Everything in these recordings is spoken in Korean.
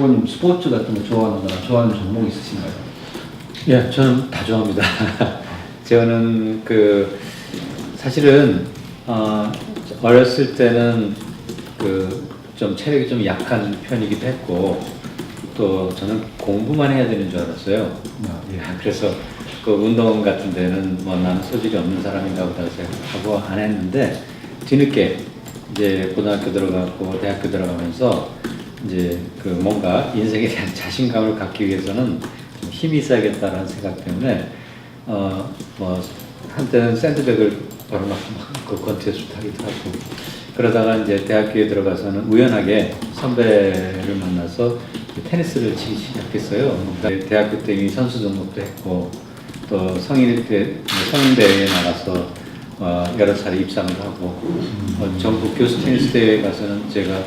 후보님 스포츠 같은 거 좋아하는 거나 좋아하는 종목 있으신가요? 예, 저는 다 좋아합니다. 저는 사실은 어렸을 때는 좀 체력이 좀 약한 편이기도 했고, 또 저는 공부만 해야 되는 줄 알았어요. 예, 그래서 운동 같은 데는 뭐 나는 소질이 없는 사람인가 보다 생각하고 안 했는데, 뒤늦게 이제 고등학교 들어가고 대학교 들어가면서 이제 뭔가 인생에 대한 자신감을 갖기 위해서는 좀 힘이 있어야겠다라는 생각 때문에 뭐 한때는 샌드백을 걸어놓고 권투에서 타기도 하고, 그러다가 이제 대학교에 들어가서는 우연하게 선배를 만나서 테니스를 치기 시작했어요. 그러니까 대학교 때 이미 선수 등록도 했고, 또 성인 대회에 나가서 여러 차례 입상을 하고, 전국 교수 테니스 대회에 가서는 제가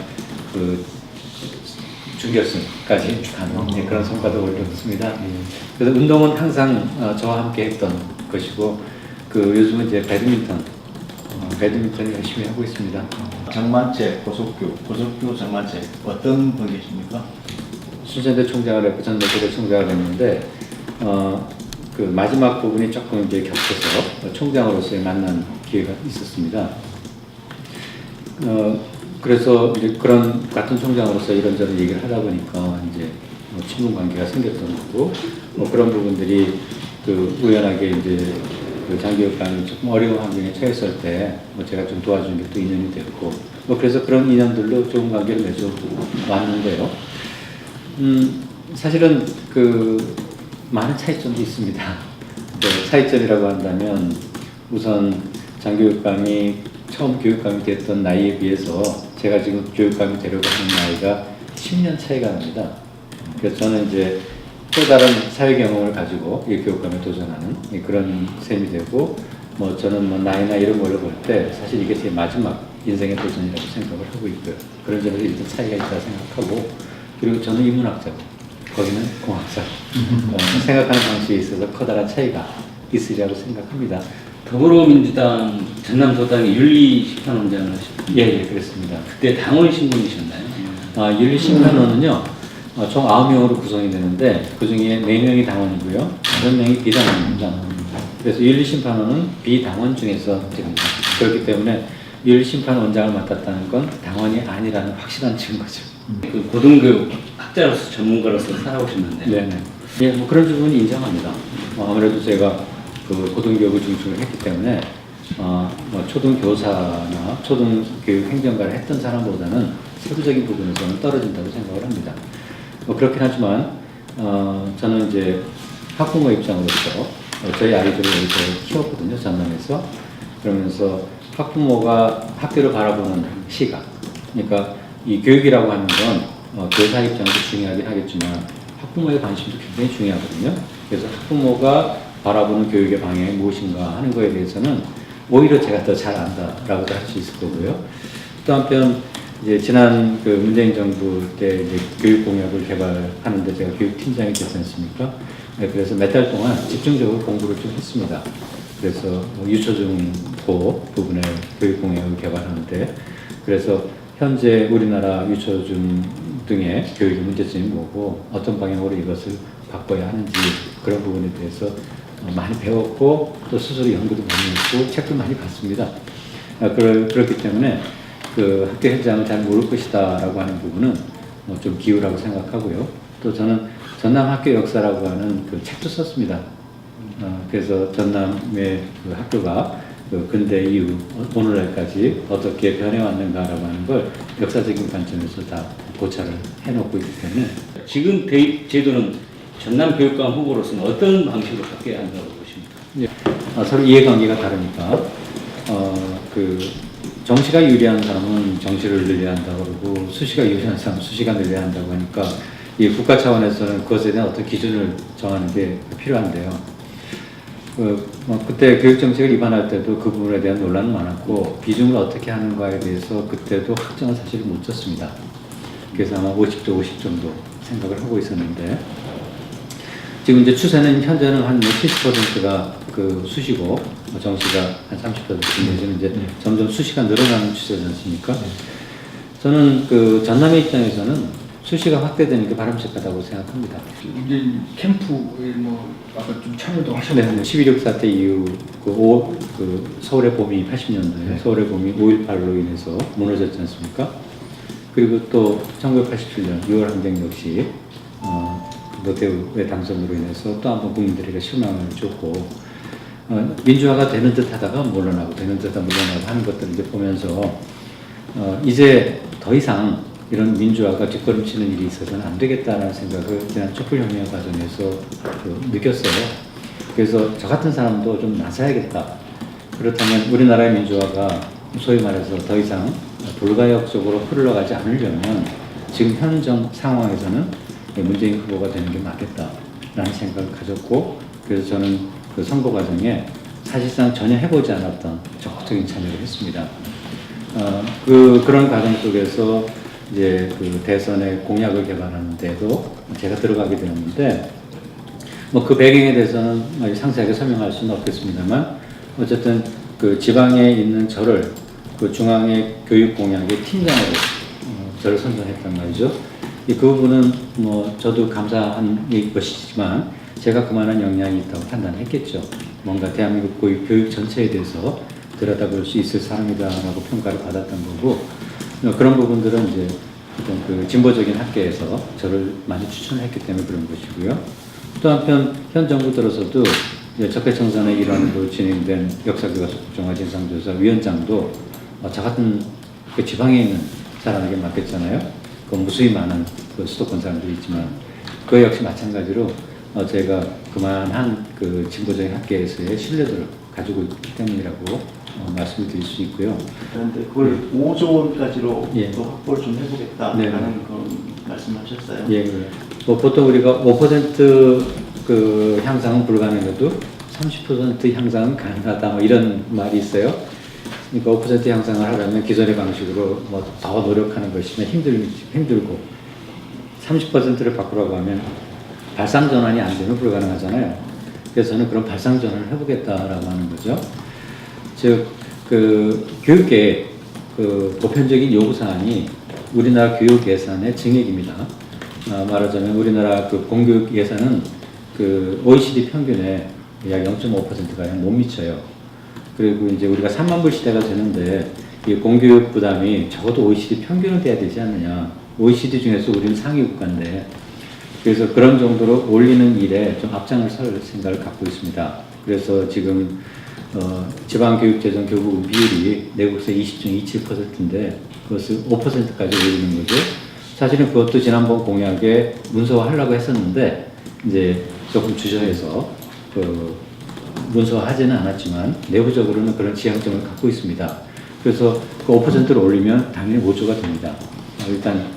준결승까지 간 그런 성과도 올렸습니다. 그래서 운동은 항상 저와 함께 했던 것이고, 요즘은 이제 배드민턴 열심히 하고 있습니다. 장만채, 고속교 장만채 어떤 분이십니까? 순천대 총장을 했고 전대대 총장을 했는데, 마지막 부분이 조금 이제 겹쳐서 총장으로서의 만난 기회가 있었습니다. 그래서 이제 그런 같은 총장으로서 이런저런 얘기를 하다 보니까 이제 친분 관계가 생겼던 거고, 그런 부분들이 우연하게 이제 장기육감이 조금 어려운 환경에 처했을 때 제가 좀 도와준 게 또 인연이 됐고, 그래서 그런 인연들로 좋은 관계를 맺어 왔는데요. 사실은 많은 차이점도 있습니다. 차이점이라고 한다면, 우선 장교육감이 처음 교육감이 됐던 나이에 비해서 제가 지금 교육감이 되려고 하는 나이가 10년 차이가 납니다. 그래서 저는 이제 또 다른 사회 경험을 가지고 이 교육감에 도전하는 그런 셈이 되고, 저는 나이나 이런 걸로 볼 때 사실 이게 제 마지막 인생의 도전이라고 생각을 하고 있고요. 그런 점에서 일단 차이가 있다 생각하고, 그리고 저는 인문학자고 거기는 공학자. 생각하는 방식에 있어서 커다란 차이가 있으리라고 생각합니다. 더불어민주당 전남도당의 윤리심판원장을 하셨죠? 예, 그렇습니다. 그때 당원 신분이셨나요? 윤리심판원은요, 총 9명으로 구성이 되는데, 그 중에 4명이 당원이고요, 5명이 비당원입니다. 그래서 윤리심판원은 비당원 중에서 됩니다. 그렇기 때문에 윤리심판원장을 맡았다는 건 당원이 아니라는 확실한 증거죠. 고등교육 학자로서 전문가로서 살아오셨는데. 네네. 예, 그런 부분이 인정합니다. 아무래도 제가 고등교육을 중심으로 했기 때문에, 초등교사나 초등교육 행정가를 했던 사람보다는 세부적인 부분에서는 떨어진다고 생각을 합니다. 그렇긴 하지만, 저는 이제 학부모 입장으로서 저희 아이들을 여기서 키웠거든요, 전남에서. 그러면서 학부모가 학교를 바라보는 시각, 그러니까 이 교육이라고 하는 건 교사 입장도 중요하긴 하겠지만 학부모의 관심도 굉장히 중요하거든요. 그래서 학부모가 바라보는 교육의 방향이 무엇인가 하는 거에 대해서는 오히려 제가 더 잘 안다라고도 할 수 있을 거고요. 또 한편 이제 지난 문재인 정부 때 이제 교육 공약을 개발하는데 제가 교육팀장이 됐지 않습니까? 네, 그래서 몇 달 동안 집중적으로 공부를 좀 했습니다. 그래서 유초중고 부분의 교육 공약을 개발하는데, 그래서 현재 우리나라 유초중 등의 교육의 문제점이 뭐고 어떤 방향으로 이것을 바꿔야 하는지, 그런 부분에 대해서 많이 배웠고, 또 스스로 연구도 많이 했고 책도 많이 봤습니다. 그렇기 때문에 학교 현장을 잘 모를 것이다 라고 하는 부분은 좀 기우라고 생각하고요. 또 저는 전남 학교 역사라고 하는 책도 썼습니다. 그래서 전남의 학교가 근대 이후 오늘날까지 어떻게 변해왔는가라고 하는 걸 역사적인 관점에서 다 고찰을 해놓고 있기 때문에, 지금 대입 제도는 전남교육감 후보로서는 어떤 방식으로 바뀌어야 한다고 보십니까? 서로 이해관계가 다르니까, 정시가 유리한 사람은 정시를 늘려야 한다고 그러고, 수시가 유리한 사람은 수시가 늘려야 한다고 하니까, 이 국가 차원에서는 그것에 대한 어떤 기준을 정하는 게 필요한데요. 그때 교육정책을 입안할 때도 그 부분에 대한 논란은 많았고, 비중을 어떻게 하는가에 대해서 그때도 확정을 사실 못 졌습니다. 그래서 아마 50대 50 정도 생각을 하고 있었는데, 지금 이제 추세는 현재는 한 70%가 수시고, 정시가 한 30% 내지는 이제 점점 수시가 늘어나는 추세지 않습니까? 저는 전남의 입장에서는 수시가 확대되는 게 바람직하다고 생각합니다. 이제 캠프에 뭐 아까 좀 참여도 네, 하셨고 11.6 사태 이후 그 서울의 봄이 80년도에 서울의 봄이 5.18로 인해서 무너졌지 않습니까? 그리고 또 1987년 6월 항쟁 역시 노태우의 당선으로 인해서 또 한 번 국민들에게 실망을 줬고 민주화가 되는 듯 하다가 물러나고 되는 듯 하다가 물러나고 하는 것들을 이제 보면서 이제 더 이상 이런 민주화가 뒷걸음치는 일이 있어서는 안 되겠다는 생각을 지난 촛불혁명 과정에서 느꼈어요. 그래서 저 같은 사람도 좀 나서야겠다. 그렇다면 우리나라의 민주화가 소위 말해서 더 이상 불가역적으로 흘러가지 않으려면 지금 현 상황에서는 문재인 후보가 되는 게 맞겠다라는 생각을 가졌고, 그래서 저는 그 선거 과정에 사실상 전혀 해보지 않았던 적극적인 참여를 했습니다. 그런 과정 속에서 이제 그 대선의 공약을 개발하는 데도 제가 들어가게 되었는데, 뭐 그 배경에 대해서는 상세하게 설명할 수는 없겠습니다만, 어쨌든 그 지방에 있는 저를 그 중앙의 교육 공약의 팀장으로 저를 선정했단 말이죠. 그 부분은 뭐 저도 감사한 것이지만 제가 그만한 역량이 있다고 판단했겠죠. 뭔가 대한민국 교육 전체에 대해서 들여다볼 수 있을 사람이다라고 평가를 받았던 거고, 그런 부분들은 이제 어떤 그 진보적인 학계에서 저를 많이 추천했기 때문에 그런 것이고요. 또 한편 현 정부 들어서도 적폐청산의 일환으로 진행된 역사교과서 국정화 진상조사 위원장도 저 같은 그 지방에 있는 사람에게 맡겼잖아요. 그 무수히 많은 그 수도권 사람들이 있지만 그 역시 마찬가지로 제가 그만한 그 진보적인 학계에서의 신뢰도를 가지고 있기 때문이라고 말씀을 드릴 수 있고요. 그런데 그걸 5조 원까지로 예. 또 확보를 좀 해보겠다라는 네. 그런 말씀하셨어요. 예, 뭐 보통 우리가 5% 향상은 불가능해도 30% 향상은 가능하다, 뭐 이런 말이 있어요. 그러니까 5% 향상을 하려면 기존의 방식으로 뭐 더 노력하는 것이면 힘들고 30%를 바꾸라고 하면 발상 전환이 안 되면 불가능하잖아요. 그래서 저는 그런 발상 전환을 해보겠다라고 하는 거죠. 즉, 그 교육계의 그 보편적인 요구 사항이 우리나라 교육 예산의 증액입니다. 말하자면 우리나라 그 공교육 예산은 그 OECD 평균에 약 0.5%가량 못 미쳐요. 그리고 이제 우리가 3만 불 시대가 되는데 이 공교육 부담이 적어도 OECD 평균은 돼야 되지 않느냐. OECD 중에서 우리는 상위 국가인데, 그래서 그런 정도로 올리는 일에 좀 앞장을 설 생각을 갖고 있습니다. 그래서 지금 지방교육재정 교부 비율이 내국세 20.27%인데 그것을 5%까지 올리는 거죠. 사실은 그것도 지난번 공약에 문서화하려고 했었는데 이제 조금 주저해서 문서화하지는 않았지만 내부적으로는 그런 지향점을 갖고 있습니다. 그래서 그 5%를 올리면 당연히 5조가 됩니다. 일단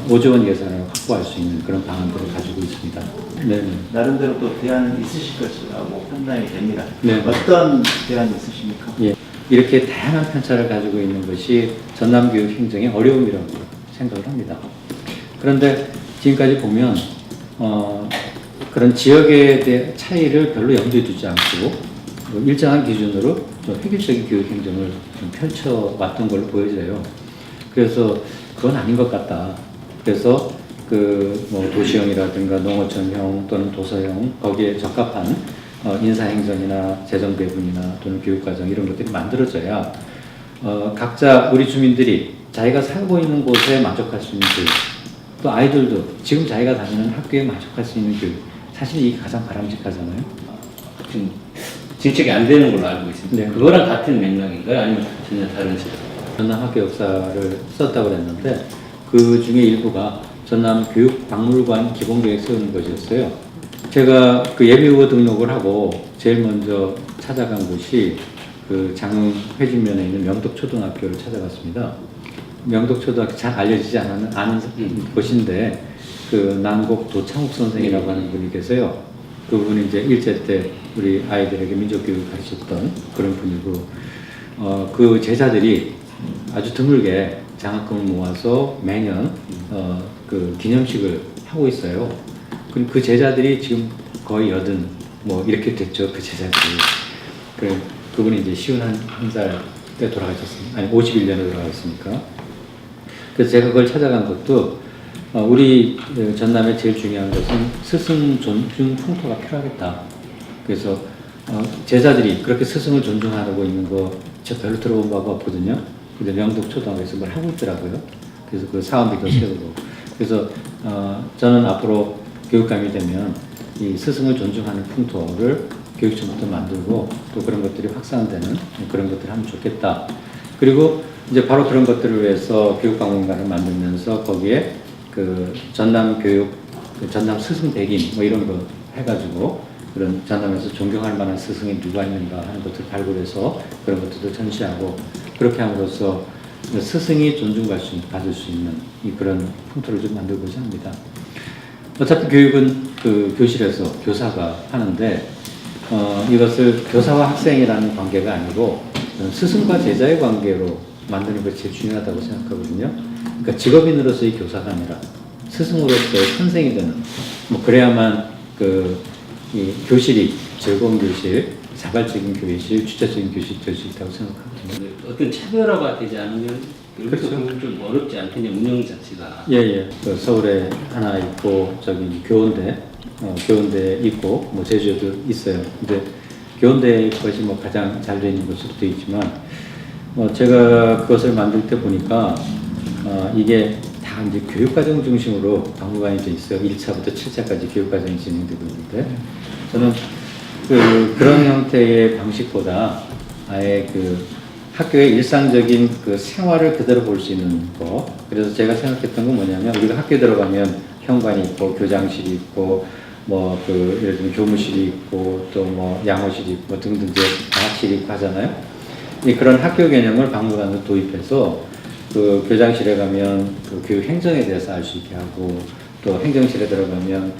5조 원 예산을 확보할 수 있는 그런 방안들을 가지고 있습니다. 네. 나름대로 또 대안은 있으실 것이라고 판단이 됩니다. 네. 어떤 대안이 있으십니까? 예. 이렇게 다양한 편차를 가지고 있는 것이 전남교육 행정의 어려움이라고 생각을 합니다. 그런데 지금까지 보면 그런 지역에 대한 차이를 별로 염두에 두지 않고 일정한 기준으로 좀 획일적인 교육 행정을 좀 펼쳐왔던 걸로 보여져요. 그래서 그건 아닌 것 같다. 그래서 뭐 도시형이라든가 농어촌형 또는 도서형 거기에 적합한 인사행정이나 재정배분이나 또는 교육과정 이런 것들이 만들어져야 각자 우리 주민들이 자기가 살고 있는 곳에 만족할 수 있는 교육, 또 아이들도 지금 자기가 다니는 학교에 만족할 수 있는 교육, 사실 이게 가장 바람직하잖아요. 지금 진척이 안 되는 걸로 알고 있습니다. 네. 그거랑 같은 맥락인가요? 아니면 전혀 다른 식으로? 전남 학교 역사를 썼다고 그랬는데 그 중에 일부가 전남 교육박물관 기본계획 세우는 것이었어요. 제가 그 예비후보 등록을 하고 제일 먼저 찾아간 곳이 그 장흥 회진면에 있는 명덕초등학교를 찾아갔습니다. 명덕초등학교 잘 알려지지 않은 곳인데 그 난곡 도창욱 선생이라고 하는 분이 계세요. 그분이 이제 일제 때 우리 아이들에게 민족교육을 가르쳤던 그런 분이고, 그 제자들이 아주 드물게 장학금을 모아서 매년 그 기념식을 하고 있어요. 그럼 그 제자들이 지금 거의 80, 뭐 이렇게 됐죠. 그 제자들이. 그분이 이제 51살 때 돌아가셨습니다. 아니 51년에 돌아가셨으니까. 그래서 제가 그걸 찾아간 것도 우리 전남에 제일 중요한 것은 스승 존중 풍토가 필요하겠다. 그래서 제자들이 그렇게 스승을 존중하고 있는 거 저 별로 들어본 바가 없거든요. 근데 명동 초등학교에서 뭘 하고 있더라고요. 그래서 그 사원비도 세우고. 그래서 저는 앞으로 교육감이 되면 이 스승을 존중하는 풍토를 교육청부터 만들고 또 그런 것들이 확산되는 그런 것들을 하면 좋겠다. 그리고 이제 바로 그런 것들을 위해서 교육박물관을 만들면서 거기에 그 전남 교육, 그 전남 스승 백인 뭐 이런 거 해가지고 그런 전남에서 존경할 만한 스승이 누가 있는가 하는 것들 발굴해서 그런 것들도 전시하고 그렇게 함으로써 스승이 존중받을 수 있는 그런 풍토를 좀 만들고자 합니다. 어차피 교육은 그 교실에서 교사가 하는데 이것을 교사와 학생이라는 관계가 아니고 스승과 제자의 관계로 만드는 것이 제일 중요하다고 생각하거든요. 그러니까 직업인으로서의 교사가 아니라 스승으로서의 선생이 되는 뭐 그래야만 이 교실이 즐거운 교실, 자발적인 교실, 주체적인 교실이 될 수 있다고 생각합니다. 어떤 차별화가 되지 않으면 그렇죠. 좀 어렵지 않겠냐 운영 자체가. 예. 그 서울에 하나 있고 저기 교원대 있고 뭐 제주에도 있어요. 근데 교원대 것이 뭐 가장 잘 되어 있는 것으로 되어 있지만 제가 그것을 만들 때 보니까 이게 다 이제 교육과정 중심으로 박물관이 돼 있어요. 1차부터 7차까지 교육과정이 진행되고 있는데 저는 그런 형태의 방식보다 아예 그 학교의 일상적인 그 생활을 그대로 볼 수 있는 거. 그래서 제가 생각했던 건 뭐냐면 우리가 학교에 들어가면 현관이 있고 교장실이 있고 뭐 예를 들면 교무실이 있고 또 뭐 양호실이 있고 등등 이제 과학실이 있고 하잖아요. 그런 학교 개념을 박물관으로 도입해서 그 교장실에 가면 그 교육 행정에 대해서 알 수 있게 하고 또 행정실에 들어가면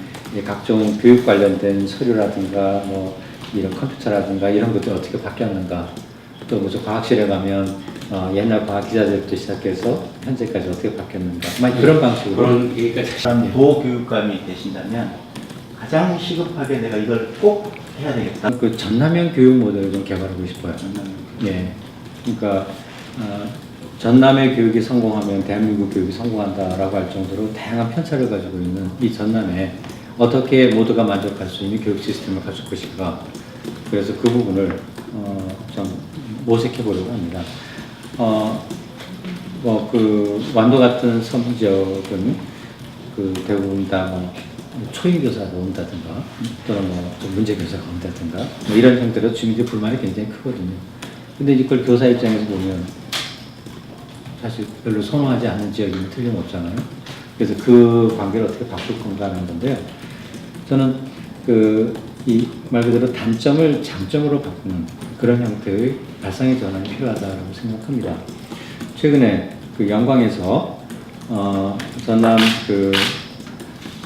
각종 교육 관련된 서류라든가 뭐 이런 컴퓨터라든가 이런 것들이 어떻게 바뀌었는가 또 무슨 과학실에 가면 옛날 과학 기자들부터 시작해서 현재까지 어떻게 바뀌었는가 막 그런 방식으로 그런 얘기까지. 도교육감이 되신다면 가장 시급하게 내가 이걸 꼭 해야 되겠다. 그 전남형 교육 모델을 좀 개발하고 싶어요. 예. 그러니까 전남의 교육이 성공하면 대한민국 교육이 성공한다라고 할 정도로 다양한 편차를 가지고 있는 이 전남에 어떻게 모두가 만족할 수 있는 교육 시스템을 가질 것인가. 그래서 그 부분을 좀 모색해 보려고 합니다. 완도 같은 섬지역은 대부분 다 초임 교사가 온다든가 또는 문제 교사가 온다든가 이런 형태로 주민들 불만이 굉장히 크거든요. 근데 이걸 교사 입장에서 보면 사실 별로 선호하지 않는 지역이면 틀림없잖아요. 그래서 그 관계를 어떻게 바꿀 건가 하는 건데요. 저는 이 말 그대로 단점을 장점으로 바꾸는 그런 형태의 발상의 전환이 필요하다고 생각합니다. 최근에 영광에서 전남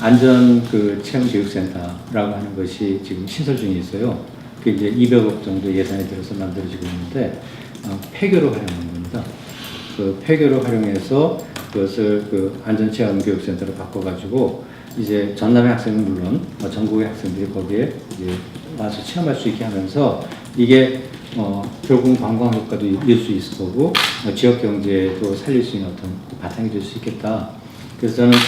안전 체험교육센터라고 하는 것이 지금 신설 중에 있어요. 그게 이제 200억 정도 예산이 들어서 만들어지고 있는데 폐교로 활용하는 겁니다. 그 폐교로 활용해서 그것을 안전체험교육센터로 바꿔가지고 이제 전남의 학생은 물론 전국의 학생들이 거기에 이제 와서 체험할 수 있게 하면서 이게 결국 관광 효과도 이을 수 있을 거고 지역 경제도 살릴 수 있는 어떤 바탕이 될 수 있겠다. 그래서 저는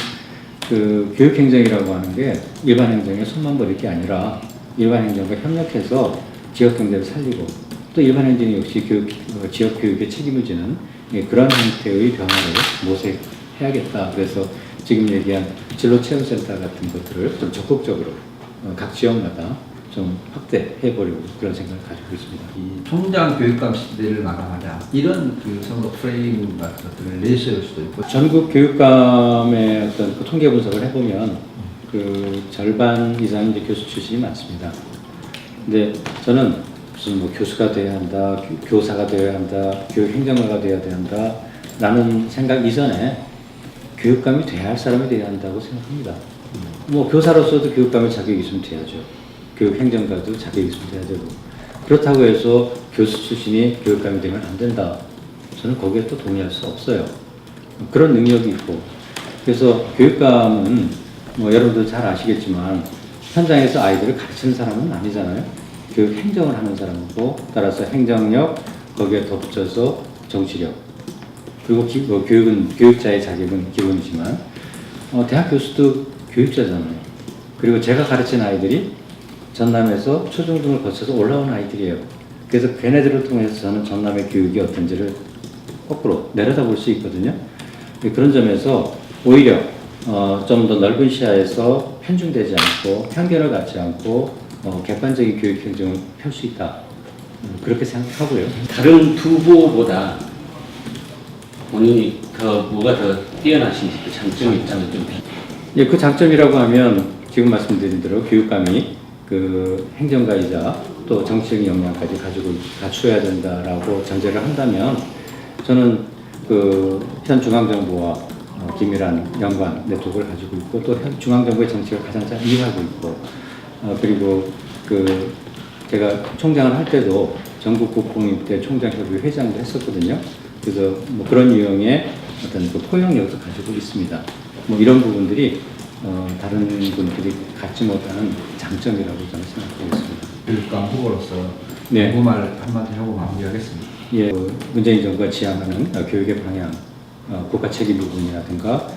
교육 행정이라고 하는 게 일반 행정에 손만 버릴 게 아니라 일반 행정과 협력해서 지역 경제를 살리고 또 일반 행정이 역시 지역 교육에 책임을 지는 그런 형태의 변화를 모색해야겠다. 그래서 지금 얘기한 진로체험센터 같은 것들을 좀 적극적으로 각 지역마다 좀 확대해 보려고 그런 생각을 가지고 있습니다. 이 총장 교육감 시대를 마감하자 이런 선거 프레임 같은 것들을 내세울 수도 있고 전국 교육감의 어떤 통계 분석을 해보면 절반 이상이 이제 교수 출신이 많습니다. 근데 저는 무슨 교수가 돼야 한다, 교사가 되어야 한다, 교육행정가가 되어야 한다 라는 생각 이전에 교육감이 돼야 할 사람이 돼야 한다고 생각합니다. 교사로서도 교육감의 자격이 있으면 돼야죠. 교육행정가도 자격이 있으면 돼야 되고 그렇다고 해서 교수 출신이 교육감이 되면 안 된다. 저는 거기에 또 동의할 수 없어요. 그런 능력이 있고 그래서 교육감은 여러분들 잘 아시겠지만 현장에서 아이들을 가르치는 사람은 아니잖아요. 교육 행정을 하는 사람이고 따라서 행정력 거기에 덧붙여서 정치력 그리고 교육은 교육자의 자격은 기본이지만 대학 교수도 교육자잖아요. 그리고 제가 가르친 아이들이 전남에서 초중등을 거쳐서 올라온 아이들이에요. 그래서 걔네들을 통해서 저는 전남의 교육이 어떤지를 거꾸로 내려다볼 수 있거든요. 그런 점에서 오히려 좀 더 넓은 시야에서 편중되지 않고 편견을 갖지 않고 객관적인 교육 행정을 펼 수 있다. 그렇게 생각하고요. 다른 두 후보보다 본인이 뭐가 더 뛰어나신지 그 장점이 있다면 좀 예, 그 장점이라고 하면 지금 말씀드린 대로 교육감이 그 행정가이자 또 정치적인 역량까지 갖추어야 된다라고 전제를 한다면 저는 그 현 중앙정부와 긴밀한 연관 네트워크를 가지고 있고 또 현 중앙정부의 정책을 가장 잘 이해하고 있고 그리고 그 제가 총장을 할 때도 전국 국공립대 총장협의회 회장도 했었거든요. 그래서 뭐 그런 유형의 어떤 그 포용력도 가지고 있습니다. 뭐 이런 부분들이 다른 분들이 갖지 못하는 장점이라고 저는 생각하고 있습니다. 교육감 후보로서 네. 궁금할 한마디 하고 마무리하겠습니다. 예, 문재인 정부가 지향하는 교육의 방향, 국가 책임 부분이라든가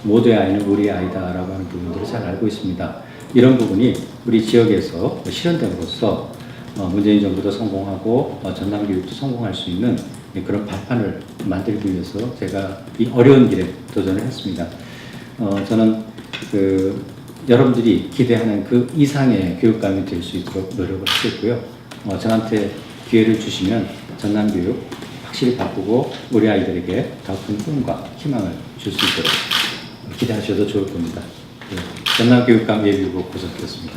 모두의 아이는 우리의 아이다라고 하는 부분들을 잘 알고 있습니다. 이런 부분이 우리 지역에서 실현됨으로써 문재인 정부도 성공하고 전남 교육도 성공할 수 있는 그런 발판을 만들기 위해서 제가 이 어려운 길에 도전을 했습니다. 저는 그 여러분들이 기대하는 그 이상의 교육감이 될 수 있도록 노력을 하겠고요. 저한테 기회를 주시면 전남 교육 확실히 바꾸고 우리 아이들에게 더 큰 꿈과 희망을 줄 수 있도록 기대하셔도 좋을 겁니다. 전남 교육감 예비후보 고석이었습니다.